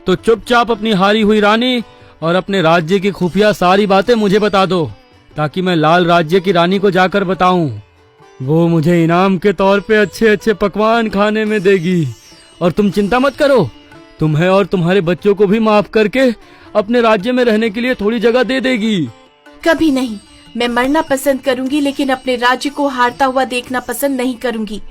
तो चुपचाप अपनी हारी हुई रानी और अपने राज्य की खुफिया सारी बातें मुझे बता दो, ताकि मैं लाल राज्य की रानी को जाकर बताऊं। वो मुझे इनाम के तौर पे अच्छे अच्छे पकवान खाने में देगी। और तुम चिंता मत करो, तुम्हें और तुम्हारे बच्चों को भी माफ करके अपने राज्य में रहने के लिए थोड़ी जगह दे देगी। कभी नहीं, मैं मरना पसंद करूंगी, लेकिन अपने राज्य को हारता हुआ देखना पसंद नहीं करूंगी।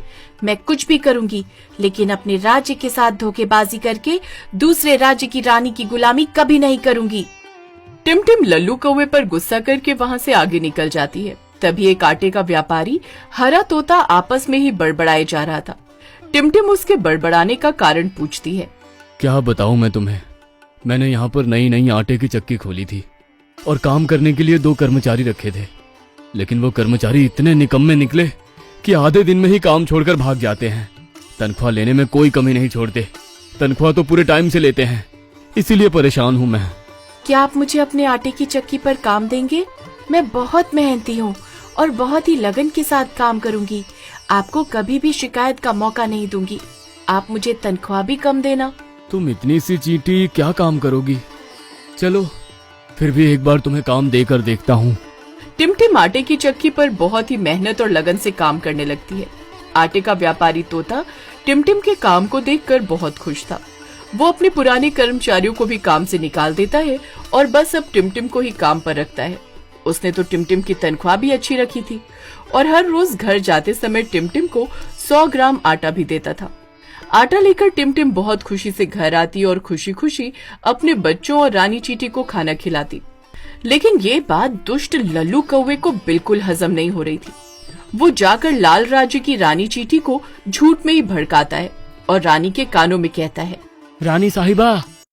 मैं कुछ भी करूंगी, लेकिन अपने राज्य के साथ धोखेबाजी करके दूसरे राज्य की रानी की गुलामी कभी नहीं करूंगी। टिमटिम लल्लू कौवे पर गुस्सा करके वहाँ से आगे निकल जाती है। तभी एक आटे का व्यापारी हरा तोता आपस में ही बड़बड़ाए जा रहा था। टिमटिम उसके बड़बड़ाने का कारण पूछती है। क्या बताऊं मैं तुम्हें, मैंने यहाँ पर नई नई आटे की चक्की खोली थी और काम करने के लिए 2 कर्मचारी रखे थे, लेकिन वो कर्मचारी इतने निकम्मे निकले कि आधे दिन में ही काम छोड़कर भाग जाते हैं। तनख्वाह लेने में कोई कमी नहीं छोड़ते, तनख्वाह तो पूरे टाइम से लेते हैं। इसीलिए परेशान हूँ मैं। क्या आप मुझे अपने आटे की चक्की पर काम देंगे? मैं बहुत मेहनती हूँ और बहुत ही लगन के साथ काम करूँगी। आपको कभी भी शिकायत का मौका नहीं दूंगी। आप मुझे तनख्वाह भी कम देना। तुम इतनी सी चींटी क्या काम करोगी? चलो फिर भी एक बार तुम्हें काम देकर देखता हूँ। टिमटिम आटे की चक्की पर बहुत ही मेहनत और लगन से काम करने लगती है। आटे का व्यापारी तोता टिमटिम के काम को देखकर बहुत खुश था। वो अपने पुराने कर्मचारियों को भी काम से निकाल देता है और बस अब टिमटिम को ही काम पर रखता है। उसने तो टिमटिम की तनख्वाह भी अच्छी रखी थी और हर रोज घर जाते समय टिमटिम को 100 ग्राम आटा भी देता था। आटा लेकर टिमटिम बहुत खुशी से घर आती और खुशी खुशी अपने बच्चों और रानी चींटी को खाना खिलाती। लेकिन ये बात दुष्ट लल्लू कौवे को बिल्कुल हजम नहीं हो रही थी। वो जाकर लाल राज्य की रानी चींटी को झूठ में ही भड़काता है और रानी के कानों में कहता है, रानी साहिबा,